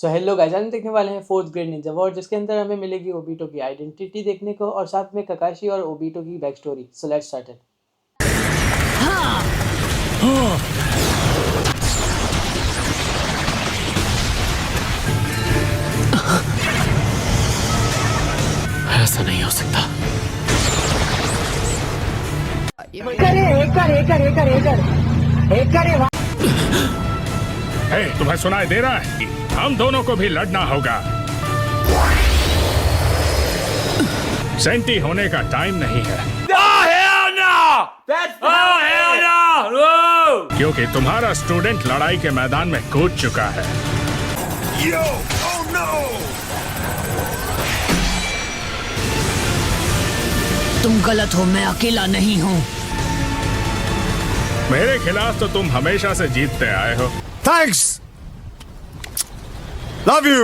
So hello guys, आज हम देखने वाले हैं फोर्थ ग्रेड निंजा वॉर, जिसके अंदर हमें मिलेगी ओबीटो की आइडेंटिटी देखने को और साथ में ककाशी और ओबीटो की back story. So let's start it. ऐसा नहीं हो सकता। तुम्हें सुनाई दे रहा है? हम दोनों को भी लड़ना होगा। सेंटी होने का टाइम नहीं है। क्योंकि तुम्हारा स्टूडेंट लड़ाई के मैदान में कूद चुका है। तुम गलत हो, मैं अकेला नहीं हूँ। मेरे खिलाफ तो तुम हमेशा से जीतते आए हो। Thanks. Love you.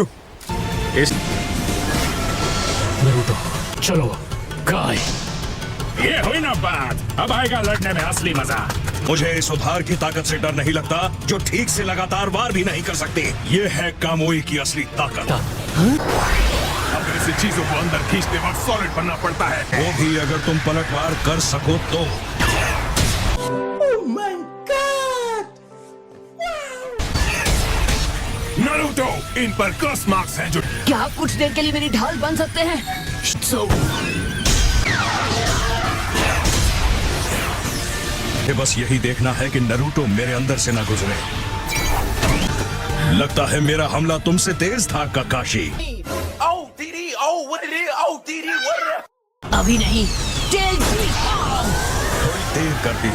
इस नरूटो, चलो गाय। ये हुई ना बात। अब आएगा लड़ने में असली मजा। मुझे इस उधार की ताकत से डर नहीं लगता जो ठीक से लगातार वार भी नहीं कर सकती। ये है कामोई की असली ताकत। अगर ऐसी चीजों को अंदर खींचते वक्त सॉलिड बनना पड़ता है, वो भी अगर तुम पलटवार कर सको तो। नारुतो, इन पर कर्स मार्क्स हैं जो क्या आप कुछ देर के लिए मेरी ढाल बन सकते हैं? बस यही देखना है कि नरूटो मेरे अंदर से ना गुजरे। लगता है मेरा हमला तुमसे तेज था ककाशी। अभी नहीं। देर कर दी।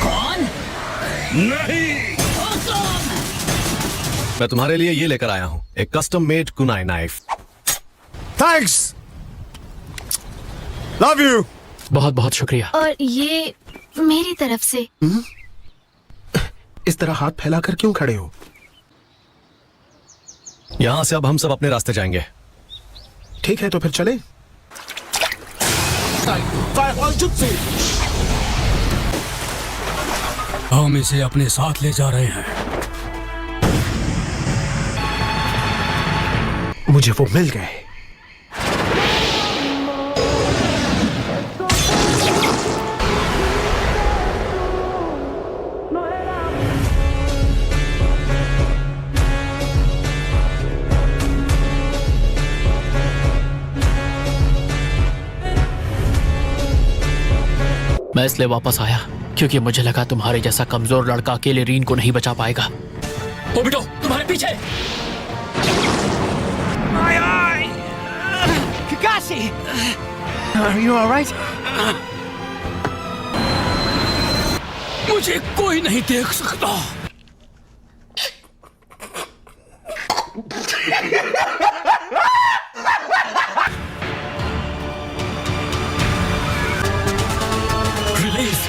कौन? नहीं, मैं तुम्हारे लिए ये लेकर आया हूँ, एक custom made Kunai knife. Thanks. Love you. बहुत बहुत शुक्रिया। और ये मेरी तरफ से। इस तरह हाथ फैलाकर क्यों खड़े हो? यहाँ से अब हम सब अपने रास्ते जाएंगे। ठीक है, तो फिर चले। हम इसे अपने साथ ले जा रहे हैं। मुझे वो मिल गए। मैं इसलिए वापस आया क्योंकि मुझे लगा तुम्हारे जैसा कमजोर लड़का अकेले रीन को नहीं बचा पाएगा। ओबिटो, तुम्हारे पीछे। ककाशी! Are you all right? मुझे कोई नहीं देख सकता। रिलीज।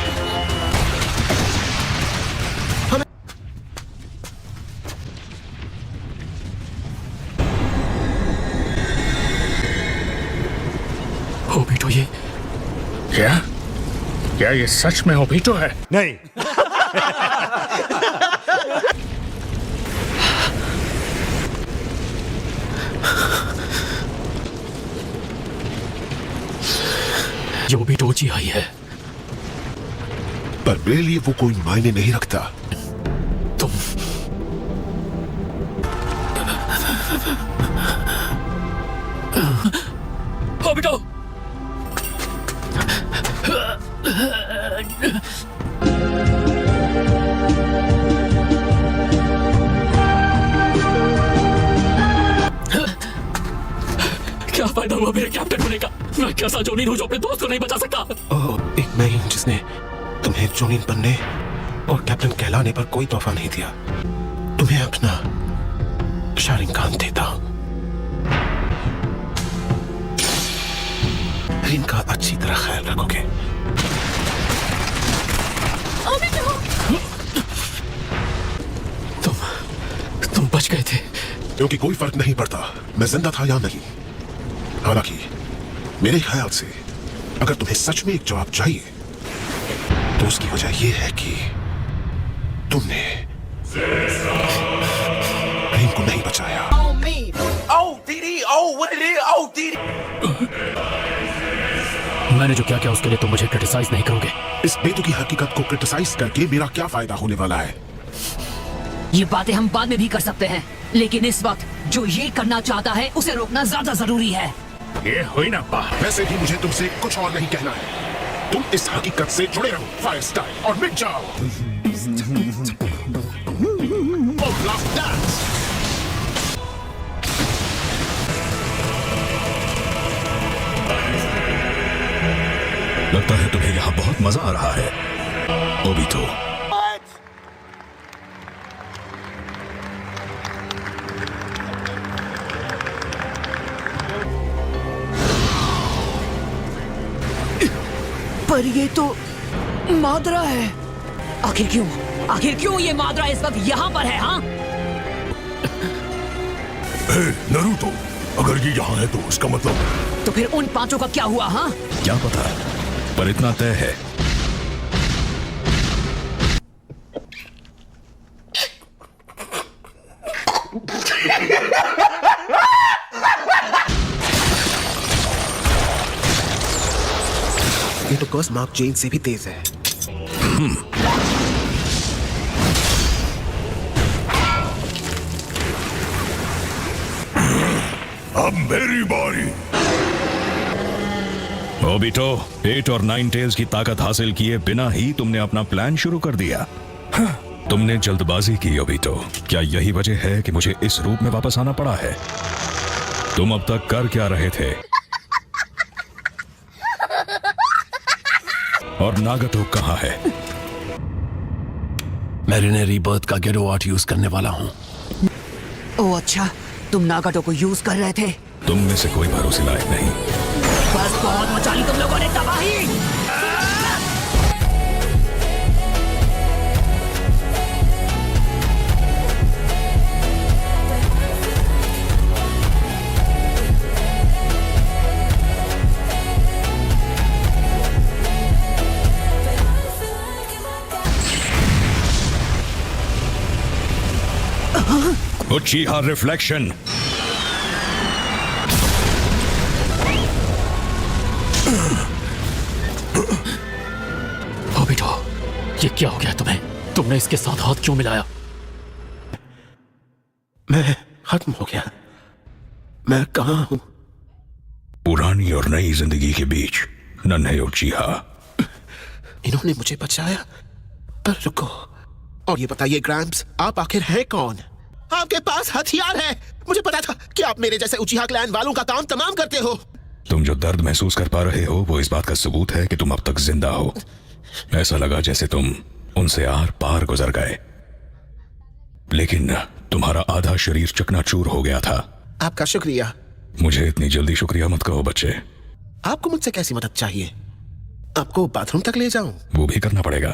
ओबिटो, ये क्या? क्या ये सच में ओबीटो है? नहीं। ये ओबिटो उचिहाई है। पर मेरे लिए वो कोई मायने नहीं रखता। तुम ओबिटो! क्या फायदा हुआ मेरे कैप्टन होने का? मैं कैसा जोनिन हूँ जो अपने दोस्त को नहीं बचा सकता? एक मैं हूं जिसने तुम्हें जोनिन बनने और कैप्टन कहलाने पर कोई तोहफा नहीं दिया। तुम्हें अपना शारिंगान देता हूं। इनका अच्छी तरह ख्याल रखोगे। तुम बच गए थे। क्योंकि कोई फर्क नहीं पड़ता मैं जिंदा था या नहीं। हालांकि मेरे ख्याल से अगर तुम्हें सच में एक जवाब चाहिए तो उसकी वजह यह है कि तुमने रीन को नहीं बचाया। मैंने जो क्या किया उसके लिए तुम मुझे क्रिटिसाइज नहीं करोगे। इस बेतुकी हकीकत को क्रिटिसाइज करके मेरा क्या फायदा होने वाला है? ये बातें हम बाद में भी कर सकते हैं, लेकिन इस वक्त जो ये करना चाहता है उसे रोकना ज्यादा जरूरी है। ये हुई ना बात। वैसे भी मुझे तुमसे कुछ और नहीं कहना है। तुम इस हकीकत से जुड़े रहो फायर स्टाइल और मिट जाओ। Last dance. लगता है तुम्हें यहाँ बहुत मजा आ रहा है, ओबिटो। पर ये तो माद्रा है। आखिर क्यों ये माद्रा इस वक्त यहाँ पर है? हाँ, नरूटो, अगर ये यहाँ है तो इसका मतलब तो फिर उन पांचों का क्या हुआ? हाँ, क्या पता, पर इतना तय है ये तो कर्स मार्क चेन से भी तेज है। अब मेरी बारी। ओबिटो, 8 और 9 टेल्स की ताकत हासिल किए बिना ही तुमने अपना प्लान शुरू कर दिया। तुमने जल्दबाजी की ओबिटो। क्या यही वजह है कि मुझे इस रूप में वापस आना पड़ा है? तुम अब तक कर क्या रहे थे? और नागतो कहाँ है? मैं रीबर्थ का गेरो आर्ट यूज करने वाला हूँ। ओ अच्छा, तुम नागाटो को यूज कर रहे थे। तुम में से कोई भरोसे लायक नहीं। बस बहुत मचा ली तुम लोगों ने तबाही। उचिहा रिफ्लेक्शन। ओबिटो, ये क्या हो गया तुम्हें? तुमने इसके साथ हाथ क्यों मिलाया? मैं खत्म हो गया। मैं कहाँ हूँ? पुरानी और नई जिंदगी के बीच नन्हे उचिहा। इन्होंने मुझे बचाया, पर रुको, और ये बताइए ग्रैम्प्स, आप आखिर हैं कौन? आपके पास हथियार है। मुझे पता था कि आप मेरे जैसे उचिहा क्लैन वालों का काम तमाम करते हो। तुम जो दर्द महसूस कर पा रहे हो वो इस बात का सबूत है कि तुम अब तक जिंदा हो। ऐसा लगा जैसे तुम उनसे आर पार गुजर गए, लेकिन तुम्हारा आधा शरीर चकनाचूर हो गया था। आपका शुक्रिया। मुझे इतनी जल्दी शुक्रिया मत कहो बच्चे। आपको मुझसे कैसी मदद चाहिए? आपको बाथरूम तक ले जाऊं? वो भी करना पड़ेगा।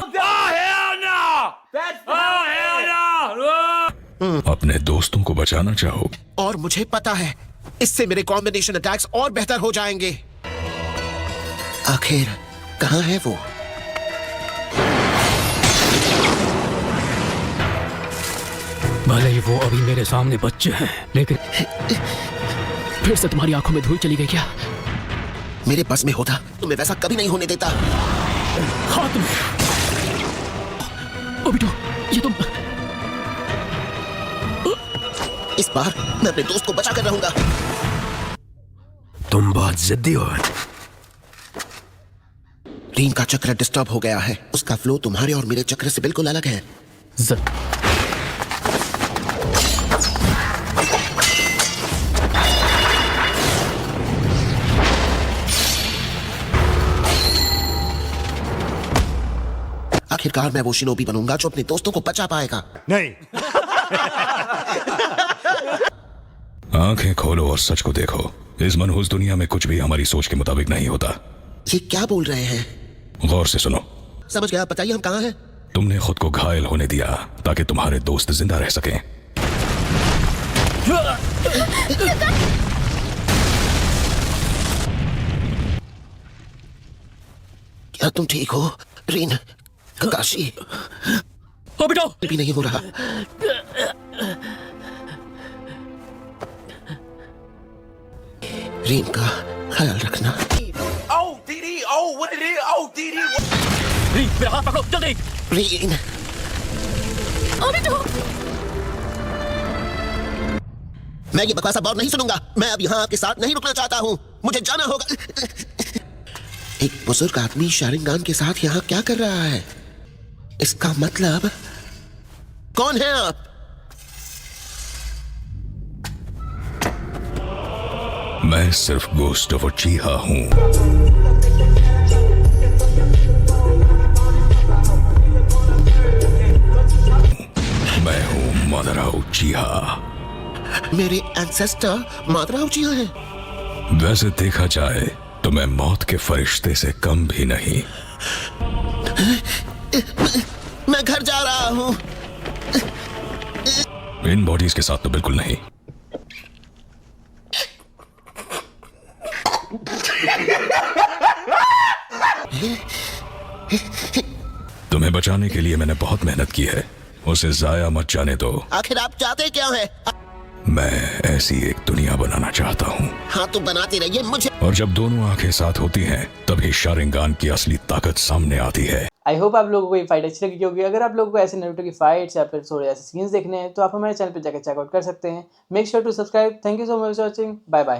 अपने दोस्तों को बचाना चाहो? और मुझे पता है इससे मेरे कॉम्बिनेशन अटैक्स और बेहतर हो जाएंगे। आखिर कहाँ है वो? भले ही वो अभी मेरे सामने बच्चे हैं, लेकिन फिर से तुम्हारी आंखों में धूल चली गई क्या? मेरे बस में होता तो मैं वैसा कभी नहीं होने देता। हाँ तुम ओबिटो, ये तुम। इस बार मैं अपने दोस्त को बचा कर रहूंगा। तुम बहुत जिद्दी हो। रीन का चक्र डिस्टर्ब हो गया है। उसका फ्लो तुम्हारे और मेरे चक्र से बिल्कुल अलग है। आखिरकार मैं वो शिनोबी बनूंगा जो अपने दोस्तों को बचा पाएगा। नहीं। आंखें खोलो और सच को देखो। इस मनहूस दुनिया में कुछ भी हमारी सोच के मुताबिक नहीं होता। ये क्या बोल रहे हैं? गौर से सुनो। समझ गया, बताइए हम कहाँ हैं? तुमने खुद को घायल होने दिया ताकि तुम्हारे दोस्त जिंदा रह सकें। क्या तुम ठीक हो रीन? ककाशी ओबिटो भी नहीं हो रहा। रीम का ख्याल रखना। मेरा हाथ पकड़ो जल्दी। रीन मैं ये बकवास अब और नहीं सुनूंगा। मैं अब यहाँ आपके साथ नहीं रुकना चाहता हूँ, मुझे जाना होगा। एक बुजुर्ग आदमी शारिंगान के साथ यहाँ क्या कर रहा है? इसका मतलब कौन है आप? मैं सिर्फ गोस्ट ऑफ उचीहा हूं। मैं हूं मादारा उचीहा। मेरे एंसेस्टर मादरा उचिहा हैं। वैसे देखा जाए तो मैं मौत के फरिश्ते से कम भी नहीं। मैं घर जा रहा हूँ। इन बॉडीज के साथ तो बिल्कुल नहीं। तुम्हें बचाने के लिए मैंने बहुत मेहनत की है, उसे जाया मत जाने दो। आखिर आप चाहते क्या है? मैं ऐसी एक दुनिया बनाना चाहता हूँ। हाँ तो बनाते रहिए मुझे। और जब दोनों आंखें साथ होती हैं तभी शारिंगान की असली ताकत सामने आती है। आई होप आप लोगों को ये फाइट अच्छी लगी होगी। अगर आप लोगों को ऐसे नारुतो की फाइट्स या फिर थोड़े ऐसे सीन्स देखने हैं तो आप हमारे चैनल पर जाकर चेकआउट कर सकते हैं। Make sure to subscribe. Thank you so much for watching. Bye bye.